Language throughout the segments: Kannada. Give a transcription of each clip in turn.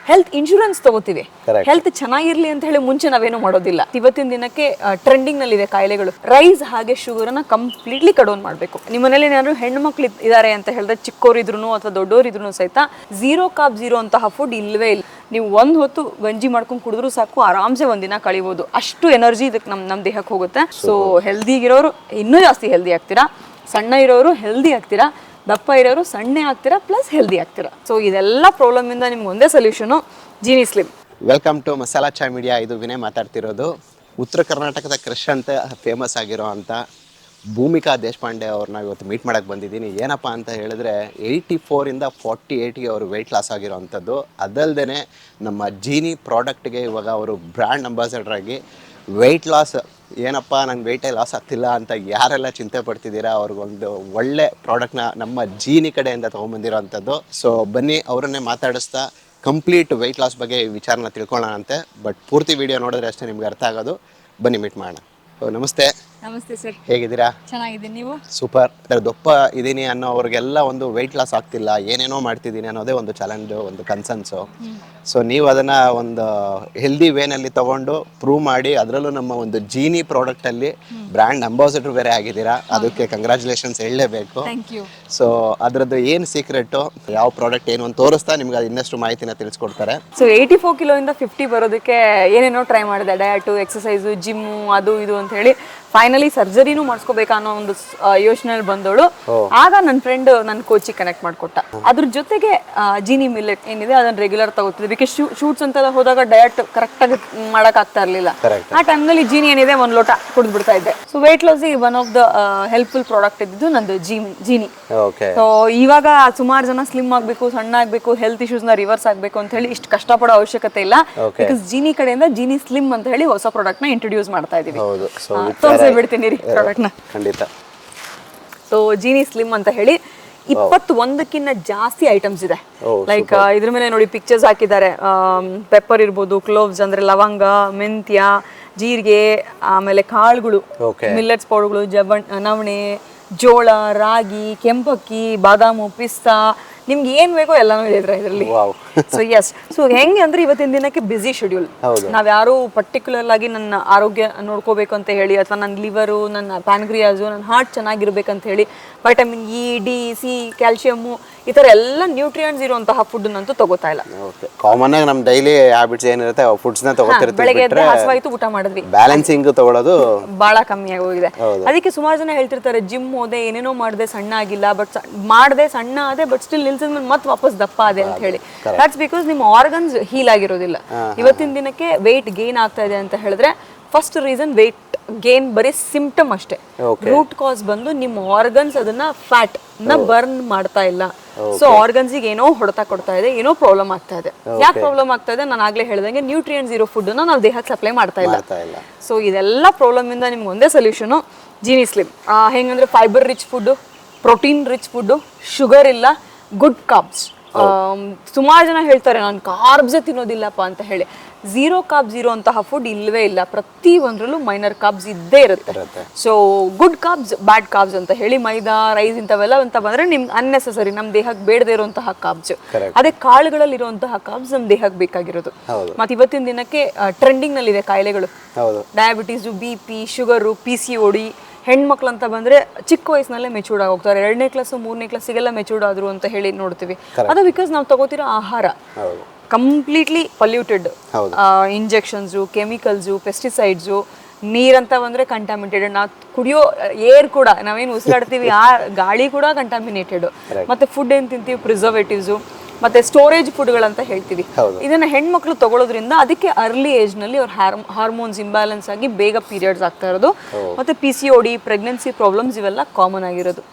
ಹೆಲ್ತ್ ಇನ್ಶೂರೆನ್ಸ್ ತಗೋತೀವಿ. ಹೆಲ್ತ್ ಚೆನ್ನಾಗಿರ್ಲಿ ಅಂತ ಹೇಳಿ ಮುಂಚೆ ನಾವೇನು ಮಾಡೋದಿಲ್ಲ. ಇವತ್ತಿನ ದಿನಕ್ಕೆ ಟ್ರೆಂಡಿಂಗ್ ನಲ್ಲಿ ಇದೆ ಕಾಯಿಲೆಗಳು. ರೈಸ್ ಹಾಗೆ ಶುಗರ್ ಅನ್ನ ಕಂಪ್ಲೀಟ್ಲಿ ಕಡೌನ್ ಮಾಡಬೇಕು. ನಿಮ್ಮ ಮನೇಲಿ ಏನಾದ್ರು ಹೆಣ್ಣು ಮಕ್ಳು ಇದಾರೆ ಅಂತ ಹೇಳಿದ್ರೆ, ಚಿಕ್ಕವರಿದ್ರು ಅಥವಾ ದೊಡ್ಡವರಿದ್ರು ಸಹಿತ ಝೀರೋ ಕಾರ್ಬ್ ಝೀರೋ ಅಂತಹ ಫುಡ್ ಇಲ್ಲವೇ ಇಲ್ಲ. ನೀವು ಒಂದು ಹೊತ್ತು ಗಂಜಿ ಮಾಡ್ಕೊಂಡು ಕುಡಿದ್ರು ಸಾಕು, ಆರಾಮ್ಸೆ ಒಂದಿನ ಕಳಿಬಹುದು. ಅಷ್ಟು ಎನರ್ಜಿ ಇದಕ್ಕೆ ನಮ್ಮ ದೇಹಕ್ಕೆ ಹೋಗುತ್ತೆ. ಸೊ ಹೆಲ್ದಿ ಇರೋರು ಇನ್ನೂ ಜಾಸ್ತಿ ಹೆಲ್ದಿ ಆಗ್ತೀರಾ, ಸಣ್ಣ ಇರೋರು ಹೆಲ್ದಿ ಆಗ್ತೀರಾ, ದಪ್ಪ ಇರೋರು ಸಣ್ಣ ಆಗ್ತೀರಾ ಪ್ಲಸ್ ಹೆಲ್ದಿ ಆಗ್ತೀರಾ. ಸೊ ಇದೆಲ್ಲ ಪ್ರಾಬ್ಲಮ್ ಇಂದ ನಿಮ್ಗೆ ಒಂದೇ solution, Genie slim. Welcome to Masala Chai media. ಇದು ವಿನಯ್ ಮಾತಾಡ್ತಿರೋದು. ಉತ್ತರ ಕರ್ನಾಟಕದ ಕ್ರಶ್ ಅಂತ ಫೇಮಸ್ ಆಗಿರೋ ಅಂಥ ಭೂಮಿಕಾ ದೇಶಪಾಂಡೆ ಅವ್ರನ್ನ ಇವತ್ತು ಮೀಟ್ ಮಾಡೋಕ್ಕೆ ಬಂದಿದ್ದೀನಿ. ಏನಪ್ಪ ಅಂತ ಹೇಳಿದ್ರೆ 84ಇಂದ 48ಗೆ ಅವರು ವೆಯ್ಟ್ ಲಾಸ್ ಆಗಿರೋ ಅಂಥದ್ದು. ಅದಲ್ಲದೆ ನಮ್ಮ ಜೀನಿ ಪ್ರಾಡಕ್ಟ್ಗೆ ಇವಾಗ ಅವರು ಬ್ರ್ಯಾಂಡ್ ಅಂಬಾಸಡರ್ ಆಗಿ ವೆಯ್ಟ್ ಲಾಸ್, ಏನಪ್ಪ ನಂಗೆ ವೆಯ್ಟೇ ಲಾಸ್ ಆಗ್ತಿಲ್ಲ ಅಂತ ಯಾರೆಲ್ಲ ಚಿಂತೆ ಪಡ್ತಿದ್ದೀರಾ, ಅವ್ರಿಗೊಂದು ಒಳ್ಳೆ ಪ್ರಾಡಕ್ಟ್ನ ನಮ್ಮ ಜೀನಿ ಕಡೆಯಿಂದ ತೊಗೊಂಬಂದಿರೋ ಅಂಥದ್ದು. ಸೊ ಬನ್ನಿ ಅವರನ್ನೇ ಮಾತಾಡಿಸ್ತಾ ಕಂಪ್ಲೀಟ್ ವೆಯ್ಟ್ ಲಾಸ್ ಬಗ್ಗೆ ವಿಚಾರನ ತಿಳ್ಕೊಳ್ಳೋಣ ಅಂತೆ. ಬಟ್ ಪೂರ್ತಿ ವಿಡಿಯೋ ನೋಡಿದ್ರೆ ಅಷ್ಟೇ ನಿಮ್ಗೆ ಅರ್ಥ ಆಗೋದು. ಬನ್ನಿ ಮೀಟ್ ಮಾಡೋಣ. ನಮಸ್ತೆ. ನಮಸ್ತೆ ಸರ್, ಹೇಗಿದ್ದೀರಾ? ಚೆನ್ನಾಗಿದ್ದೀನಿ, ನೀವು? ಸೂಪರ್. ದಪ್ಪ ಇದ್ದೀನಿ ಅನ್ನೋವ್ರಿಗೆಲ್ಲ ಒಂದು ವೆಯ್ಟ್ ಲಾಸ್ ಆಗ್ತಿಲ್ಲ, ಏನೇನೋ ಮಾಡ್ತಿದ್ದೀನಿ ಅನ್ನೋದೇ ಒಂದು ಚಾಲೆಂಜು, ಒಂದು ಕನ್ಸನ್ಸು. ಸೊ ನೀವು ಅದನ್ನು ಒಂದು ಹೆಲ್ದಿ ವೇನಲ್ಲಿ ತೊಗೊಂಡು ಪ್ರೂವ್ ಮಾಡಿ, ಅದರಲ್ಲೂ ನಮ್ಮ ಒಂದು ಜೀನಿ ಪ್ರಾಡಕ್ಟಲ್ಲಿ ಬ್ರ್ಯಾಂಡ್ ಅಂಬಾಸಡರ್ ಬೇರೆ ಆಗಿದ್ದೀರಾ. ಅದಕ್ಕೆ ಕಂಗ್ರ್ಯಾಚುಲೇಷನ್ಸ್ ಹೇಳಲೇಬೇಕು. ಸೊ ಅದರದ್ದು ಏನು ಸೀಕ್ರೆಟು, ಯಾವ ಪ್ರಾಡಕ್ಟ್ ಏನು ಅಂತ ತೋರಿಸ್ತಾ ನಿಮ್ಗೆ ಅದು ಇನ್ನಷ್ಟು ಮಾಹಿತಿನ ತಿಳಿಸ್ಕೊಡ್ತಾರೆ. ಸೊ 84 ಕಿಲೋಯಿಂದ 50 ಬರೋದಕ್ಕೆ ಏನೇನೋ ಟ್ರೈ ಮಾಡಿದೆ, ಡಯಟು, ಎಕ್ಸಸೈಸು, ಜಿಮ್ಮು, ಅದು ಇದು ಅಂತ ಹೇಳಿ ಫೈನಲಿ ಸರ್ಜರಿನೂ ಮಾಡಿಸ್ಕೋಬೇಕಾ ಅನ್ನೋ ಒಂದು ಯೋಚನೆಯಲ್ಲಿ ಬಂದವಳು. ಆಗ ನನ್ನ ಫ್ರೆಂಡ್ ನನ್ನ ಕೋಚಿಗೆ ಕನೆಕ್ಟ್ ಮಾಡಿಕೊಟ್ಟ. ಅದ್ರ ಜೊತೆಗೆ ಜೀನಿ ಮಿಲ್ಲೆಟ್ ಏನಿದೆ ಅದನ್ನ ರೆಗ್ಯುಲರ್ ತಗೋತಿದ್ದೆ. ಬಿಕಾಸ್ ಶೂಟ್ಸ್ ಅಂತ ಹೋದಾಗ ಡಯಟ್ ಕರೆಕ್ಟಾಗಿ ಮಾಡಕ್ ಆಗ್ತಾ ಇರಲಿಲ್ಲ. ಆ ಟೈಮ್ನಲ್ಲಿ ಜೀನಿ ಏನಿದೆ ಒಂದು ಲೋಟ ಕುಡಿದ್ಬಿಡ್ತಾ ಇದ್ದೆ. So weight loss one of the helpful product ಇದ್ದು ನಂದು ಜೀನಿ. ಸೊ ಇವಾಗ ಸುಮಾರು ಜನ ಸ್ಲಿಮ್ ಆಗ್ಬೇಕು, ಸಣ್ಣ ಆಗ್ಬೇಕು, ಹೆಲ್ತ್ ಇಶ್ಯೂಸ್ ನ ರಿವರ್ಸ್ ಆಗ್ಬೇಕು ಅಂತ ಹೇಳಿ ಇಷ್ಟು ಕಷ್ಟಪಡೋ ಅವಶ್ಯಕತೆ ಇಲ್ಲ. ಬಿಕಾಸ್ ಜೀನಿ ಕಡೆಯಿಂದ ಜೀನಿ ಸ್ಲಿಮ್ ಅಂತ ಹೇಳಿ ಹೊಸ ಪ್ರಾಡಕ್ಟ್ ನ ಇಂಟ್ರೊಡ್ಯೂಸ್ ಮಾಡ್ತಾ ಇದೀವಿ. ಬಿಡ್ತೀನಿ ರೀ ಪ್ರಾಡಕ್ಟ್ ನ. ಖಂಡಿತ. ಸೊ ಜೀನಿ ಸ್ಲಿಮ್ ಅಂತ ಹೇಳಿ 21ಕ್ಕಿಂತ ಜಾಸ್ತಿ ಐಟಮ್ಸ್ ಇದೆ. ಲೈಕ್ ಇದ್ರ ಮೇಲೆ ನೋಡಿ ಪಿಕ್ಚರ್ಸ್ ಹಾಕಿದ್ದಾರೆ. ಪೆಪ್ಪರ್ ಇರ್ಬೋದು, ಕ್ಲೋವ್ಸ್ ಅಂದ್ರೆ ಲವಂಗ, ಮೆಂತ್ಯ, ಜೀರಿಗೆ, ಆಮೇಲೆ ಕಾಳುಗಳು, ಮಿಲ್ಲೆಟ್ಸ್ ಪೌಡರ್ಗಳು, ನವಣೆ, ಜೋಳ, ರಾಗಿ, ಕೆಂಪಕ್ಕಿ, ಬಾದಾಮು, ಪಿಸ್ತಾ, ನಿಮ್ಗೆ ಏನ್ ಬೇಕೋ ಎಲ್ಲಾನು ಇದೆ ಇದರಲ್ಲಿ. ಸೊ ಎಸ್, ಸೊ ಹೆಂಗೆ ಅಂದ್ರೆ ಇವತ್ತಿನ ದಿನಕ್ಕೆ ಬಿಸಿ ಶೆಡ್ಯೂಲ್. ನಾವ್ ಯಾರು ಪರ್ಟಿಕ್ಯುಲರ್ ಆಗಿ ನನ್ನ ಆರೋಗ್ಯ ನೋಡ್ಕೋಬೇಕು ಅಂತ ಹೇಳಿ, ಅಥವಾ ನನ್ನ ಲಿವರು, ನನ್ನ ಪ್ಯಾನ್ಕ್ರಿಯಾಸು, ನನ್ನ ಹಾರ್ಟ್ ಚೆನ್ನಾಗಿರ್ಬೇಕಂತ ಹೇಳಿ vitamin E, D, C, calcium, ಈ ತರ ಎಲ್ಲ ನ್ಯೂಟ್ರಿಯೆಂಟ್ಸ್ ಇರುವಂತಹ ಫುಡ್ ಅಂತೂ ತಗೋತಾ ಇಲ್ಲ. ಕಾಮನ್ ಆಗಿ ನಮ್ ಡೈಲಿ ಹ್ಯಾಬಿಟ್ಸ್ ಏನಿರುತ್ತೆ ಫುಡ್ಸ್ ನ ತಗೋತಿರ್ತೀವಿ. ಬೆಳಗ್ಗೆ ಎದ್ದು ಹಸುವಾಯ್ತು ಊಟ ಮಾಡಿದ್ವಿ, ಬ್ಯಾಲೆನ್ಸಿಂಗ್ ತಗೊಳ್ಳೋದು ಬಹಳ ಕಮ್ಮಿ ಆಗೋಗಿದೆ. ಅದಕ್ಕೆ ಸುಮಾರು ಜನ ಹೇಳ್ತಿರ್ತಾರೆ, ಜಿಮ್ ಹೋದೆ, ಏನೇನೋ ಮಾಡಿದೆ, ಸಣ್ಣ ಆಗಿಲ್ಲ, ಬಟ್ ಮಾಡಿದೆ, ಸಣ್ಣ ಆದೆ, ಬಟ್ ಸ್ಟಿಲ್ ನಿಲ್ಸಿದ್ಮೇಲೆ ಮತ್ತೆ ವಾಪಸ್ ದಪ್ಪ ಆದೆ ಅಂತ ಹೇಳಿ. ದಟ್ಸ್ ಬಿಕಾಸ್ ನಿಮ್ಮ ಆರ್ಗನ್ಸ್ ಹೀಲ್ ಆಗಿರೋದಿಲ್ಲ. ಇವತ್ತಿನ ದಿನಕ್ಕೆ ವೆಯ್ಟ್ ಗೇನ್ ಆಗ್ತಾ ಇದೆ ಅಂತ ಹೇಳಿದ್ರೆ ಫಸ್ಟ್ ರೀಸನ್ ವೆಯ್ಟ್ ಗೇನ್ ಬರೀ ಸಿಂಪ್ಟಮ್ ಅಷ್ಟೇ. ರೂಟ್ ಕಾಸ್ ಬಂದು ನಿಮ್ಮ ಆರ್ಗನ್ಸ್ ಅದನ್ನ ಫ್ಯಾಟ್ ನ ಬರ್ನ್ ಮಾಡ್ತಾ ಇಲ್ಲ. ಸೊ ಆರ್ಗನ್ಸ್ ಏನೋ ಹೊಡೆತ ಕೊಡ್ತಾ ಇದೆ, ಏನೋ ಪ್ರಾಬ್ಲಮ್ ಆಗ್ತಾ ಇದೆ. ಯಾಕೆ ಪ್ರಾಬ್ಲಮ್ ಆಗ್ತಾ ಇದೆ? ನಾನು ಆಗ್ಲೇ ಹೇಳ್ದಂಗೆ ನ್ಯೂಟ್ರಿಯೆಂಟ್ಸ್ ಇರೋ ಫುಡ್ ನಾವು ದೇಹಕ್ಕೆ ಸಪ್ಲೈ ಮಾಡ್ತಾ ಇಲ್ಲ. ಸೊ ಇದೆಲ್ಲ ಪ್ರಾಬ್ಲಮ್ ಇಂದ ನಿಮ್ಗೆ ಒಂದೇ ಸೊಲ್ಯೂಷನು, ಜೀನಿ ಸ್ಲಿಮ್. ಹೆಂಗಂದ್ರೆ fibre rich food, protein rich food, sugar ಇಲ್ಲ, ಗುಡ್ ಕಾರ್ಬ್ಸ್. ಸುಮಾರು ಜನ ಹೇಳ್ತಾರೆ ನಾನು ಕಾರ್ಬ್ಸೇ ತಿನ್ನೋದಿಲ್ಲಪ್ಪ ಅಂತ ಹೇಳಿ. ಝೀರೋ ಕಾರ್ಬ್ ಝೀರೋ ಅಂತಹ ಫುಡ್ ಇಲ್ಲವೇ ಇಲ್ಲ. ಪ್ರತಿ ಒಂದ್ರಲ್ಲೂ ಮೈನರ್ ಕಾರ್ಬ್ಸ್ ಇದ್ದೇ ಇರುತ್ತೆ. ಸೊ ಗುಡ್ ಕಾರ್ಬ್ಸ್, ಬ್ಯಾಡ್ ಕಾರ್ಬ್ಸ್ ಅಂತ ಹೇಳಿ ಮೈದಾ, ರೈಸ್ ಇಂಥವೆಲ್ಲ ಅಂತ ಬಂದ್ರೆ ನಿಮ್ಗೆ ಅನ್ನೆಸೆಸರಿ, ನಮ್ಮ ದೇಹಕ್ಕೆ ಬೇಡದೇ ಇರುವಂತಹ ಕಾರ್ಬ್ಸ್. ಅದೇ ಕಾಳುಗಳಲ್ಲಿ ಇರುವಂತಹ ಕಾರ್ಬ್ಸ್ ನಮ್ಮ ದೇಹಕ್ಕೆ ಬೇಕಾಗಿರೋದು. ಮತ್ತೆ ಇವತ್ತಿನ ದಿನಕ್ಕೆ ಟ್ರೆಂಡಿಂಗ್ ನಲ್ಲಿ ಇದೆ ಕಾಯಿಲೆಗಳು. Diabetes, BP, sugar, PCOD. ಹೆಣ್ಮಕ್ಳು ಅಂತ ಬಂದ್ರೆ ಚಿಕ್ಕ ವಯಸ್ಸಿನಲ್ಲೇ ಮೆಚೂರ್ಡ್ ಆಗಿ ಹೋಗ್ತಾರೆ. 2ನೇ ಕ್ಲಾಸ್ 3ನೇ ಕ್ಲಾಸಿಗೆಲ್ಲ ಮೆಚೂರ್ಡ್ ಆದ್ರು ಅಂತ ಹೇಳಿ ನೋಡ್ತೀವಿ. ಅದು ಬಿಕಾಸ್ ನಾವು ತಗೋತಿರೋ ಆಹಾರ completely polluted. Injections, chemicals, pesticides, ನೀರಂತ ಬಂದ್ರೆ ಕಂಟಾಮಿನೇಟೆಡ್. ನಾವು ಕುಡಿಯೋ ಏರ್ ಕೂಡ, ನಾವೇನು ಉಸಿರಾಡ್ತೀವಿ ಆ ಗಾಳಿ ಕೂಡ ಕಂಟಾಮಿನೇಟೆಡ್. ಮತ್ತೆ ಫುಡ್ ಏನ್ ತಿಂತೀವಿ, ಪ್ರಿಸರ್ವೇಟಿವ್ಸು, ಮತ್ತೆ ಸ್ಟೋರೇಜ್ ಫುಡ್ಗಳಂತ ಹೇಳ್ತೀವಿ. ಇದನ್ನ ಹೆಣ್ಮಕ್ಳು ತಗೊಳ್ಳೋದ್ರಿಂದ ಅದಕ್ಕೆ ಅರ್ಲಿ ಏಜ್ ನಲ್ಲಿ ಅವ್ರ ಹಾರ್ಮೋನ್ಸ್ ಇಂಬ್ಯಾಲೆನ್ಸ್ ಆಗಿ ಬೇಗ ಪೀರಿಯಡ್ಸ್ ಆಗ್ತಾ ಇರೋದು. ಮತ್ತೆ PCOD, ಪ್ರೆಗ್ನೆನ್ಸಿ ಪ್ರಾಬ್ಲಮ್ಸ್ ಇವೆಲ್ಲ ಕಾಮನ್ ಆಗಿರೋದು.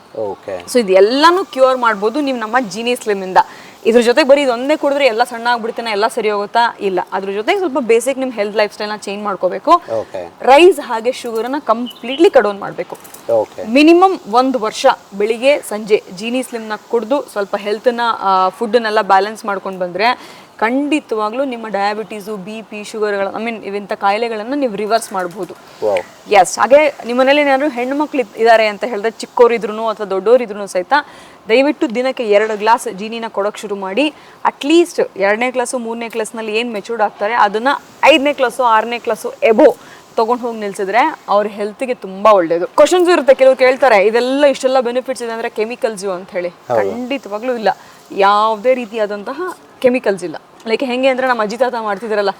ಸೊ ಇದೆಲ್ಲಾನು ಕ್ಯೂರ್ ಮಾಡ್ಬೋದು ನೀವು ನಮ್ಮ ಜೀನಿ ಸ್ಲಿಮ್ ಇಂದ. ಇದ್ರ ಜೊತೆಗೆ ಬರೀ ಇದೊಂದೇ ಕುಡಿದ್ರೆ ಎಲ್ಲ ಸಣ್ಣ ಆಗ್ಬಿಡ್ತೇನೆ, ಎಲ್ಲ ಸರಿ ಹೋಗುತ್ತಾ? ಇಲ್ಲ. ಅದ್ರ ಜೊತೆಗೆ ಸ್ವಲ್ಪ ಬೇಸಿಕ್ ನಿಮ್ ಹೆಲ್ತ್ ಲೈಫ್ ಸ್ಟೈಲ್ ನ ಚೇಂಜ್ ಮಾಡ್ಕೋಬೇಕು. ರೈಸ್ ಹಾಗೆ ಶುಗರ್ ಅನ್ನ ಕಂಪ್ಲೀಟ್ಲಿ ಕಡೌನ್ ಮಾಡಬೇಕು. ಮಿನಿಮಮ್ 1 ವರ್ಷ ಬೆಳಿಗ್ಗೆ ಸಂಜೆ ಜೀನಿ ಸ್ಲಿಮ್ ನ ಕುಡಿದು ಸ್ವಲ್ಪ ಹೆಲ್ತ್ ನ ಫುಡ್ ನೆಲ್ಲ ಬ್ಯಾಲೆನ್ಸ್ ಮಾಡ್ಕೊಂಡು ಬಂದ್ರೆ ಖಂಡಿತವಾಗ್ಲೂ ನಿಮ್ಮ ಡಯಾಬಿಟೀಸು BP ಶುಗರ್ಗಳ ಇಂಥ ಕಾಯಿಲೆಗಳನ್ನು ನೀವು ರಿವರ್ಸ್ ಮಾಡ್ಬೋದು. ಎಸ್, ಹಾಗೆ ನಿಮ್ಮ ಮನೇಲಿ ಏನಾದ್ರು ಹೆಣ್ಣು ಮಕ್ಳು ಇದ್ದಾರೆ ಅಂತ ಹೇಳಿದ್ರೆ ಚಿಕ್ಕವರಿದ್ರು ಅಥವಾ ದೊಡ್ಡವರಿದ್ರು ಸಹಿತ ದಯವಿಟ್ಟು ದಿನಕ್ಕೆ 2 ಗ್ಲಾಸ್ ಜೀನಿನ ಕೊಡೋಕೆ ಶುರು ಮಾಡಿ. ಅಟ್ಲೀಸ್ಟ್ 2ನೇ ಕ್ಲಾಸು 3ನೇ ಕ್ಲಾಸ್ನಲ್ಲಿ ಏನು ಮೆಚೂರ್ಡ್ ಆಗ್ತಾರೆ ಅದನ್ನು 5ನೇ ಕ್ಲಾಸು 6ನೇ ಕ್ಲಾಸು ಎಬೋ ತೊಗೊಂಡು ಹೋಗಿ ನಿಲ್ಸಿದ್ರೆ ಅವ್ರ ಹೆಲ್ತ್ಗೆ ತುಂಬಾ ಒಳ್ಳೇದು. ಕ್ವಶನ್ಸ್ ಇರುತ್ತೆ, ಕೆಲವು ಕೇಳ್ತಾರೆ ಇದೆಲ್ಲ ಇಷ್ಟೆಲ್ಲ ಬೆನಿಫಿಟ್ಸ್ ಇದೆ ಅಂದ್ರೆ ಕೆಮಿಕಲ್ಸ್ ಅಂತ ಹೇಳಿ. ಖಂಡಿತವಾಗ್ಲೂ ಇಲ್ಲ, ಯಾವುದೇ ರೀತಿಯಾದಂತಹ ಕೆಮಿಕಲ್ಸ್ ಇಲ್ಲ. ಲೈಕ್ ಹೆಂಗೆ ಅಂದ್ರೆ ನಮ್ಮ ಅಜ್ಜಿ ತಾತ ಮಾಡ್ತಿದ್ರಲ್ಲ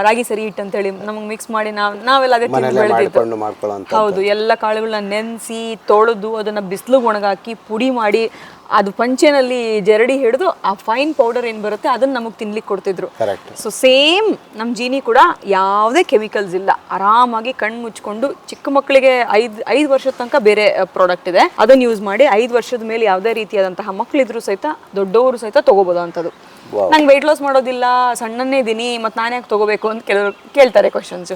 ರಾಗಿ ಸರಿ ಹಿಟ್ಟು ಅಂತೇಳಿ ನಮಗೆ ಮಿಕ್ಸ್ ಮಾಡಿ ನಾವೆಲ್ಲ ಅದೇ ತಿಂದು ಬೆಳೆದಿದ್ದು. ಹೌದು, ಎಲ್ಲ ಕಾಳುಗಳನ್ನ ನೆನೆಸಿ ತೊಳೆದು ಅದನ್ನ ಬಿಸಿಲಿಗೆ ಒಣಗಾಕಿ ಪುಡಿ ಮಾಡಿ ಅದು ಪಂಚೆನಲ್ಲಿ ಜರಡಿ ಹಿಡಿದು ಆ ಫೈನ್ ಪೌಡರ್ ಏನು ಬರುತ್ತೆ ಅದನ್ನ ನಮಗೆ ತಿನ್ಲಿಕ್ಕೆ ಕೊಡ್ತಿದ್ರು. ಸೊ ಸೇಮ್ ನಮ್ಮ ಜೀನಿ ಕೂಡ ಯಾವುದೇ ಕೆಮಿಕಲ್ಸ್ ಇಲ್ಲ. ಆರಾಮಾಗಿ ಕಣ್ಣು ಮುಚ್ಕೊಂಡು ಚಿಕ್ಕ ಮಕ್ಕಳಿಗೆ 5 ವರ್ಷದ ತನಕ ಬೇರೆ ಪ್ರಾಡಕ್ಟ್ ಇದೆ, ಅದನ್ನ ಯೂಸ್ ಮಾಡಿ 5 ವರ್ಷದ ಮೇಲೆ ಯಾವುದೇ ರೀತಿಯಾದಂತಹ ಮಕ್ಕಳಿದ್ರು ಸಹಿತ ದೊಡ್ಡವರು ಸಹಿತ ತಗೋಬಹುದು ಅಂತದ್ದು. ನಂಗೆ ವೆಯ್ಟ್ ಲಾಸ್ ಮಾಡೋದಿಲ್ಲ, ಸಣ್ಣನೇ ಇದೀನಿ, ಮತ್ತೆ ನಾನು ಯಾಕೆ ತಗೋಬೇಕು ಅಂತ ಕೆಲವರು ಕೇಳ್ತಾರೆ ಕ್ವಶನ್ಸ್.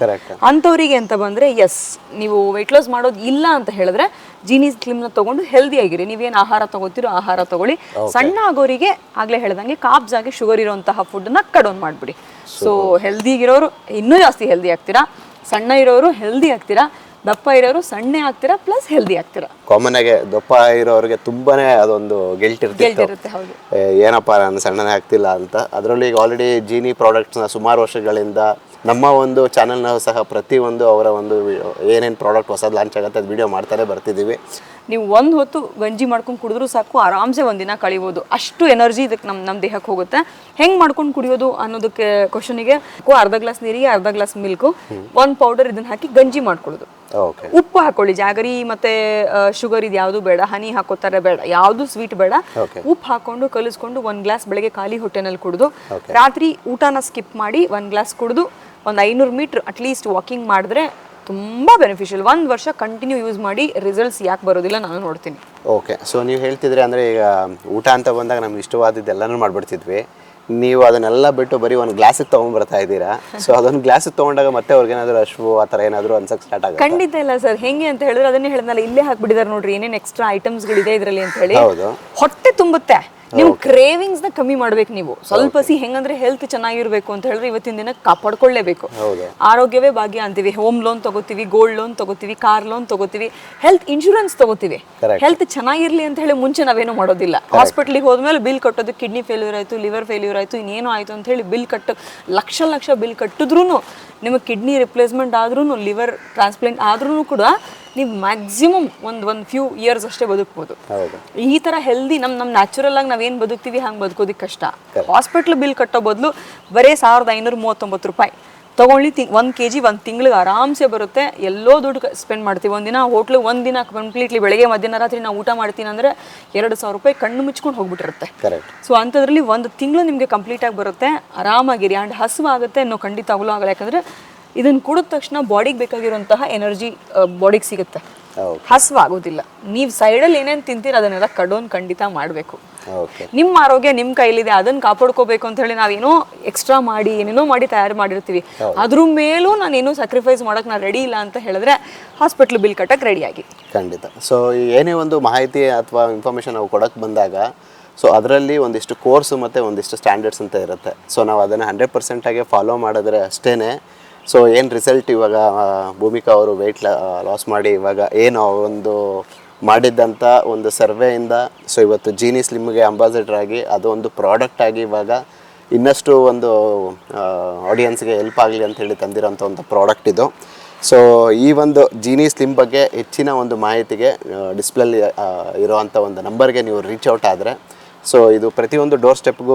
ಅಂಥವ್ರಿಗೆ ಅಂತ ಬಂದ್ರೆ ಎಸ್, ನೀವು ವೆಯ್ಟ್ ಲಾಸ್ ಮಾಡೋದು ಇಲ್ಲ ಅಂತ ಹೇಳಿದ್ರೆ ಜೀನಿ ಸ್ಲಿಮ್ನ ತಗೊಂಡು ಹೆಲ್ದಿ ಆಗಿರಿ. ನೀವೇನು ಆಹಾರ ತಗೋತೀರೋ ಆಹಾರ ತಗೊಳ್ಳಿ. ಸಣ್ಣ ಆಗೋರಿಗೆ ಆಗ್ಲೇ ಹೇಳ್ದಂಗೆ ಕಾಬ್ಸ್ ಆಗಿ ಶುಗರ್ ಇರೋಂತಹ ಫುಡ್ನ ಕಟ್ ಡೌನ್ ಮಾಡ್ಬಿಡಿ. ಸೊ ಹೆಲ್ದಿಗಿರೋರು ಇನ್ನೂ ಜಾಸ್ತಿ ಹೆಲ್ದಿ ಆಗ್ತೀರಾ, ಸಣ್ಣ ಇರೋರು ಹೆಲ್ದಿ ಆಗ್ತೀರಾ, ದಪ್ಪ ಇರೋರು ಸಣ್ಣ ಆಗ್ತೀರಾ ಪ್ಲಸ್ ಹೆಲ್ದಿ ಆಗ್ತೀರಾ. ಕಾಮನ್ ಆಗಿ ದಪ್ಪ ಇರೋರಿಗೆ ತುಂಬಾನೇ ಅದೊಂದು ಗಿಲ್ಟ್ ಇರುತ್ತೆ, ಏನಪ್ಪಾ ನಾನು ಸಣ್ಣನೇ ಆಗ್ತಿಲ್ಲ ಅಂತ. ಅದರಲ್ಲಿ ಈಗ ಆಲ್ರೆಡಿ ಜೀನಿ ಪ್ರಾಡಕ್ಟ್ಸ್ನ ಸುಮಾರು ವರ್ಷಗಳಿಂದ ನಮ್ಮ ಒಂದು ಚಾನೆಲ್ನ ಸಹ ಪ್ರತಿಯೊಂದು ಅವರ ಒಂದು ಏನೇನು ಪ್ರಾಡಕ್ಟ್ ಹೊಸದು ಲಾಂಚ್ ಆಗುತ್ತೆ ಅದು ವಿಡಿಯೋ ಮಾಡ್ತಾನೆ ಬರ್ತಿದ್ದೀವಿ. ನೀವು ಒಂದು ಹೊತ್ತು ಗಂಜಿ ಮಾಡ್ಕೊಂಡು ಕುಡಿದ್ರೂ ಸಾಕು, ಆರಾಮ್ಸೆ ಒಂದಿನ ಕಳಿಬೋದು. ಅಷ್ಟು ಎನರ್ಜಿ ಇದಕ್ಕೆ ನಮ್ಮ ದೇಹಕ್ಕೆ ಹೋಗುತ್ತೆ. ಹೆಂಗೆ ಮಾಡ್ಕೊಂಡು ಕುಡಿಯೋದು ಅನ್ನೋದಕ್ಕೆ ಕ್ವಶನಿಗೆ ಅರ್ಧ ಗ್ಲಾಸ್ ನೀರಿಗೆ ಅರ್ಧ ಗ್ಲಾಸ್ ಮಿಲ್ಕು 1 ಪೌಡರ್ ಇದನ್ನ ಹಾಕಿ ಗಂಜಿ ಮಾಡ್ಕೊಳ್ಳೋದು. ಉಪ್ಪು ಹಾಕೊಳ್ಳಿ, ಜಾಗರಿ ಮತ್ತೆ ಶುಗರ್ ಇದು ಯಾವುದು ಬೇಡ, ಹನಿ ಹಾಕೋತಾರೆ ಬೇಡ, ಯಾವುದು ಸ್ವೀಟ್ ಬೇಡ. ಉಪ್ಪು ಹಾಕೊಂಡು ಕಲಿಸ್ಕೊಂಡು 1 ಗ್ಲಾಸ್ ಬೆಳಗ್ಗೆ ಖಾಲಿ ಹೊಟ್ಟೆನಲ್ಲಿ ಕುಡಿದು ರಾತ್ರಿ ಊಟನ ಸ್ಕಿಪ್ ಮಾಡಿ 1 ಗ್ಲಾಸ್ ಕುಡಿದು ಒಂದು 500 ಮೀಟರ್ ಅಟ್ಲೀಸ್ಟ್ ವಾಕಿಂಗ್ ಮಾಡಿದ್ರೆ ತುಂಬಾ ಬೆನಿಫಿಷಿಯಲ್. 1 ವರ್ಷ ಕಂಟಿನ್ಯೂ ಯೂಸ್ ಮಾಡಿ ರಿಸಲ್ಟ್ಸ್ ಯಾಕೆ ಬರೋದಿಲ್ಲ ನಾನು ನೋಡ್ತೀನಿ. ಓಕೆ, ಸೊ ನೀವು ಹೇಳ್ತಿದ್ರೆ ಅಂದರೆ ಈಗ ಊಟ ಅಂತ ಬಂದಾಗ ನಮ್ಗೆ ಇಷ್ಟವಾದದ್ದು ಎಲ್ಲನೂ ಮಾಡ್ಬಿಡ್ತಿದ್ವಿ. ನೀವು ಅದನ್ನೆಲ್ಲ ಬಿಟ್ಟು ಬರೀ 1 ಗ್ಲಾಸಿಗೆ ತೊಗೊಂಡ್ಬರ್ತಾ ಇದ್ದೀರಾ. ಸೊ ಅದೊಂದು ಗ್ಲಾಸಿಗೆ ತೊಗೊಂಡಾಗ ಮತ್ತೆ ಅವ್ರಿಗೆ ಏನಾದರೂ ಅಶ್ವು ಆ ಥರ ಏನಾದರೂ ಅನ್ಸಕ್ಕೆ ಸ್ಟಾರ್ಟ್ ಆಗುತ್ತೆ? ಖಂಡಿತ ಇಲ್ಲ ಸರ್. ಹೆಂಗೆ ಅಂತ ಹೇಳಿದ್ರೆ ಅದನ್ನೇ ಹೇಳಿದ್ನಲ್ಲ, ಇಲ್ಲೇ ಹಾಕ್ಬಿಟ್ಟಿದ್ದಾರೆ ನೋಡ್ರಿ ಏನೇನು ಎಕ್ಸ್ಟ್ರಾ ಐಟಮ್ಸ್ಗಳಿದೆ ಇದರಲ್ಲಿ ಅಂತ ಹೇಳಿ. ಹೊಟ್ಟೆ ತುಂಬುತ್ತೆ. ನೀವು ಕ್ರೇವಿಂಗ್ಸ್ ನ ಕಮ್ಮಿ ಮಾಡ್ಬೇಕು. ನೀವು ಸ್ವಲ್ಪ ಹೆಂಗಂದ್ರೆ ಹೆಲ್ತ್ ಚೆನ್ನಾಗಿರ್ಬೇಕು ಅಂತ ಹೇಳಿದ್ರೆ ಇವತ್ತಿನ ದಿನ ಕಾಪಾಡ್ಕೊಳ್ಳೇಬೇಕು. ಆರೋಗ್ಯವೇ ಭಾಗ್ಯ ಅಂತೀವಿ. ಹೋಮ್ ಲೋನ್ ತಗೋತೀವಿ, ಗೋಲ್ಡ್ ಲೋನ್ ತಗೋತೀವಿ, ಕಾರ್ ಲೋನ್ ತಗೋತೀವಿ, ಹೆಲ್ತ್ ಇನ್ಶೂರೆನ್ಸ್ ತಗೋತೀವಿ. ಹೆಲ್ತ್ ಚೆನ್ನಾಗಿರ್ಲಿ ಅಂತ ಹೇಳಿ ಮುಂಚೆ ನಾವೇನು ಮಾಡೋದಿಲ್ಲ. ಹಾಸ್ಪಿಟ್ಲಿಗೆ ಹೋದ್ಮೇಲೆ ಬಿಲ್ ಕಟ್ಟೋದು, ಕಿಡ್ನಿ ಫೇಲ್ಯೂರ್ ಆಯ್ತು, ಲಿವರ್ ಫೇಲ್ಯೂರ್ ಆಯ್ತು, ಇನ್ನೇನು ಆಯ್ತು ಅಂತ ಹೇಳಿ ಬಿಲ್ ಲಕ್ಷ ಬಿಲ್ ಕಟ್ಟಿದ್ರು ನಿಮಗೆ ಕಿಡ್ನಿ ರಿಪ್ಲೇಸ್ಮೆಂಟ್ ಆದ್ರೂ, ಲಿವರ್ ಟ್ರಾನ್ಸ್ಪ್ಲಾಂಟ್ ಆದ್ರೂ ಕೂಡ ನೀವು ಮ್ಯಾಕ್ಸಿಮಮ್ ಒಂದು ಫ್ಯೂ ಇಯರ್ಸ್ ಅಷ್ಟೇ ಬದುಕ್ಬೋದು. ಈ ತರ ಹೆಲ್ದಿ ನಮ್ಮ ನ್ಯಾಚುರಲ್ ಆಗಿ ನಾವೇನು ಬದುಕ್ತೀವಿ ಹಂಗೆ ಬದುಕೋದಕ್ಕೆ ಕಷ್ಟ. ಹಾಸ್ಪಿಟ್ಲ್ ಬಿಲ್ ಕಟ್ಟೋ ಬದಲು ಬರೀ 1539 ರೂಪಾಯಿ ತಗೊಳ್ಳಿ, 1 kg 1 ತಿಂಗಳಿಗೆ ಆರಾಮ್ಸೆ ಬರುತ್ತೆ. ಎಲ್ಲೋ ದುಡ್ಡು ಸ್ಪೆಂಡ್ ಮಾಡ್ತೀವಿ. ಒಂದಿನ ಹೋಟ್ಲು ಒಂದಿನ ಕಂಪ್ಲೀಟ್ಲಿ ಬೆಳಗ್ಗೆ ಮಧ್ಯಾಹ್ನ ರಾತ್ರಿ ನಾವು ಊಟ ಮಾಡ್ತೀನಿ ಅಂದರೆ 2,000 ರೂಪಾಯಿ ಕಣ್ಣು ಮುಚ್ಕೊಂಡು ಹೋಗ್ಬಿಟ್ಟಿರುತ್ತೆ. ಸೊ ಅಂಥದ್ರಲ್ಲಿ 1 ತಿಂಗಳು ನಿಮಗೆ ಕಂಪ್ಲೀಟ್ ಆಗಿ ಬರುತ್ತೆ. ಆರಾಮಾಗಿರಿ. ಆ್ಯಂಡ್ ಹಸುವಾಗುತ್ತೆ ಅನ್ನೋ ಖಂಡಿತ ಆಗಲೂ ಆಗಲ್ಲ. ಯಾಕಂದರೆ ಇದನ್ನು ಕುಡಿದ ತಕ್ಷಣ ಬಾಡಿಗೆ ಬೇಕಾಗಿರುವಂತಹ ಎನರ್ಜಿ ಬಾಡಿಗೆ ಸಿಗುತ್ತೆ, ಹಸುವಾಗೋದಿಲ್ಲ. ನೀವು ಸೈಡಲ್ಲಿ ಏನೇನು ತಿಂತೀರ ಅದನ್ನೆಲ್ಲ ಕಡೋನ್ ಖಂಡಿತ ಮಾಡಬೇಕು. ನಿಮ್ಮ ಆರೋಗ್ಯ ನಿಮ್ಮ ಕೈಲಿದೆ, ಅದನ್ನ ಕಾಪಾಡ್ಕೋಬೇಕು ಅಂತ ಹೇಳಿ ನಾವೇನೋ ಎಕ್ಸ್ಟ್ರಾ ಮಾಡಿ ಏನೇನೋ ಮಾಡಿ ತಯಾರು ಮಾಡಿರ್ತೀವಿ. ಅದ್ರ ಮೇಲೂ ನಾನೇನು ಸ್ಯಾಕ್ರಿಫೈಸ್ ಮಾಡೋಕೆ ನಾನು ರೆಡಿ ಇಲ್ಲ ಅಂತ ಹೇಳಿದ್ರೆ ಹಾಸ್ಪಿಟ್ಲ್ ಬಿಲ್ ಕಟ್ಟಕ್ಕೆ ರೆಡಿ ಆಗಿ. ಖಂಡಿತ. ಸೊ ಏನೇ ಒಂದು ಮಾಹಿತಿ ಅಥವಾ ಇನ್ಫಾರ್ಮೇಷನ್ ನಾವು ಕೊಡೋಕ್ಕೆ ಬಂದಾಗ ಸೊ ಅದರಲ್ಲಿ ಒಂದಿಷ್ಟು ಕೋರ್ಸು ಮತ್ತು ಒಂದಿಷ್ಟು ಸ್ಟ್ಯಾಂಡರ್ಡ್ಸ್ ಅಂತ ಇರುತ್ತೆ. ಸೊ ನಾವು ಅದನ್ನು 100% ಫಾಲೋ ಮಾಡಿದ್ರೆ ಅಷ್ಟೇ. ಸೊ ಏನು ರಿಸಲ್ಟ್ ಇವಾಗ ಭೂಮಿಕಾ ಅವರು ವೆಯ್ಟ್ ಲಾಸ್ ಮಾಡಿ ಇವಾಗ ಏನು ಒಂದು ಮಾಡಿದ್ದಂಥ ಒಂದು ಸರ್ವೆಯಿಂದ ಸೊ ಇವತ್ತು ಜೀನಿ ಸ್ಲಿಮ್ಗೆ ಅಂಬಾಸಿಡರ್ ಆಗಿ ಅದೊಂದು ಪ್ರಾಡಕ್ಟ್ ಆಗಿ ಇವಾಗ ಇನ್ನಷ್ಟು ಒಂದು ಆಡಿಯನ್ಸ್ಗೆ ಹೆಲ್ಪ್ ಆಗಲಿ ಅಂತ ಹೇಳಿ ತಂದಿರೋಂಥ ಒಂದು ಪ್ರಾಡಕ್ಟ್ ಇದು. ಸೊ ಈ ಒಂದು ಜೀನಿ ಸ್ಲಿಮ್ ಬಗ್ಗೆ ಹೆಚ್ಚಿನ ಒಂದು ಮಾಹಿತಿಗೆ ಡಿಸ್ಪ್ಲೇಲಿ ಇರೋವಂಥ ಒಂದು ನಂಬರ್ಗೆ ನೀವು ರೀಚ್ ಔಟ್ ಆದರೆ ಸೊ ಇದು ಪ್ರತಿಯೊಂದು ಡೋರ್ ಸ್ಟೆಪ್ಗೂ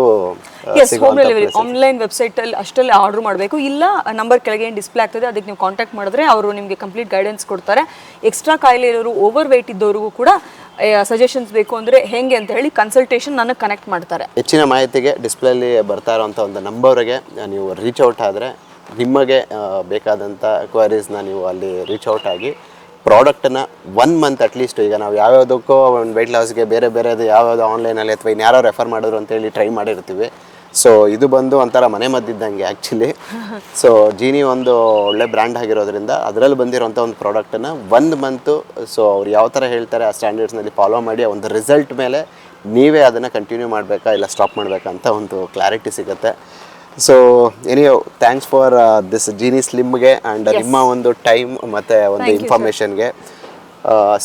ಹೋಮ್ ಡೆಲಿವರಿ ಆನ್ಲೈನ್ ವೆಬ್ಸೈಟಲ್ಲಿ ಅಷ್ಟಲ್ಲಿ ಆರ್ಡರ್ ಮಾಡಬೇಕು. ಇಲ್ಲ ನಂಬರ್ ಕೆಳಗೆ ಏನು ಡಿಸ್ಪ್ಲೇ ಆಗ್ತದೆ ಅದಕ್ಕೆ ನೀವು ಕಾಂಟ್ಯಾಕ್ಟ್ ಮಾಡಿದ್ರೆ ಅವರು ನಿಮಗೆ ಕಂಪ್ಲೀಟ್ ಗೈಡೆನ್ಸ್ ಕೊಡ್ತಾರೆ. ಎಕ್ಸ್ಟ್ರಾ ಕಾಯಿಲೆ ಇರೋರು, ಓವರ್ ವೆಯ್ಟ್ ಇದ್ದವ್ರಿಗೂ ಕೂಡ ಸಜೆಷನ್ಸ್ ಬೇಕು ಅಂದರೆ ಹೆಂಗೆ ಅಂತ ಹೇಳಿ ಕನ್ಸಲ್ಟೇಷನ್ ನನಗೆ ಕನೆಕ್ಟ್ ಮಾಡ್ತಾರೆ. ಹೆಚ್ಚಿನ ಮಾಹಿತಿಗೆ ಡಿಸ್ಪ್ಲೇಲಿ ಬರ್ತಾ ಇರೋಂಥ ಒಂದು ನಂಬರ್ಗೆ ನೀವು ರೀಚ್ ಔಟ್ ಆದರೆ ನಿಮಗೆ ಬೇಕಾದಂಥ ಕ್ವೈರೀಸ್ನ ನೀವು ಅಲ್ಲಿ ರೀಚ್ ಔಟ್ ಆಗಿ ಪ್ರಾಡಕ್ಟನ್ನು 1 ಮಂತ್ ಅಟ್ಲೀಸ್ಟ್ ಈಗ ನಾವು ಯಾವ್ಯಾವುದಕ್ಕೋ ಒಂದು ವೆಯ್ಟ್ ಲಾಸ್ಗೆ ಬೇರೆ ಬೇರೆದು ಯಾವ್ಯಾವುದು ಆನ್ಲೈನಲ್ಲಿ ಅಥವಾ ಇನ್ಯಾರೋ ರೆಫರ್ ಮಾಡಿದ್ರು ಅಂತೇಳಿ ಟ್ರೈ ಮಾಡಿರ್ತೀವಿ. ಸೊ ಇದು ಬಂದು ಒಂಥರ ಮನೆ ಮದ್ದಿದ್ದಂಗೆ ಆ್ಯಕ್ಚುಲಿ. ಸೊ ಜೀನಿ ಒಂದು ಒಳ್ಳೆ ಬ್ರ್ಯಾಂಡ್ ಆಗಿರೋದ್ರಿಂದ ಅದರಲ್ಲಿ ಬಂದಿರೋಂಥ ಒಂದು ಪ್ರಾಡಕ್ಟನ್ನು 1 ಮಂತು ಸೊ ಅವ್ರು ಯಾವ ಥರ ಹೇಳ್ತಾರೆ ಆ ಸ್ಟ್ಯಾಂಡರ್ಡ್ಸ್ನಲ್ಲಿ ಫಾಲೋ ಮಾಡಿ ಒಂದು ರಿಸಲ್ಟ್ ಮೇಲೆ ನೀವೇ ಅದನ್ನು ಕಂಟಿನ್ಯೂ ಮಾಡಬೇಕಾ ಇಲ್ಲ ಸ್ಟಾಪ್ ಮಾಡಬೇಕಾ ಅಂತ ಒಂದು ಕ್ಲಾರಿಟಿ ಸಿಗುತ್ತೆ. ಸೊ ಎನಿಯೋ ಥ್ಯಾಂಕ್ಸ್ ಫಾರ್ ದಿಸ್ ಜೀನಿ ಸ್ಲಿಮ್ಗೆ ಆ್ಯಂಡ್ ನಿಮ್ಮ ಒಂದು ಟೈಮ್ ಮತ್ತು ಒಂದು ಇನ್ಫಾರ್ಮೇಷನ್ಗೆ.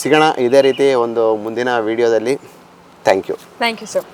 ಸಿಗೋಣ ಇದೇ ರೀತಿ ಒಂದು ಮುಂದಿನ ವಿಡಿಯೋದಲ್ಲಿ. Thank you sir.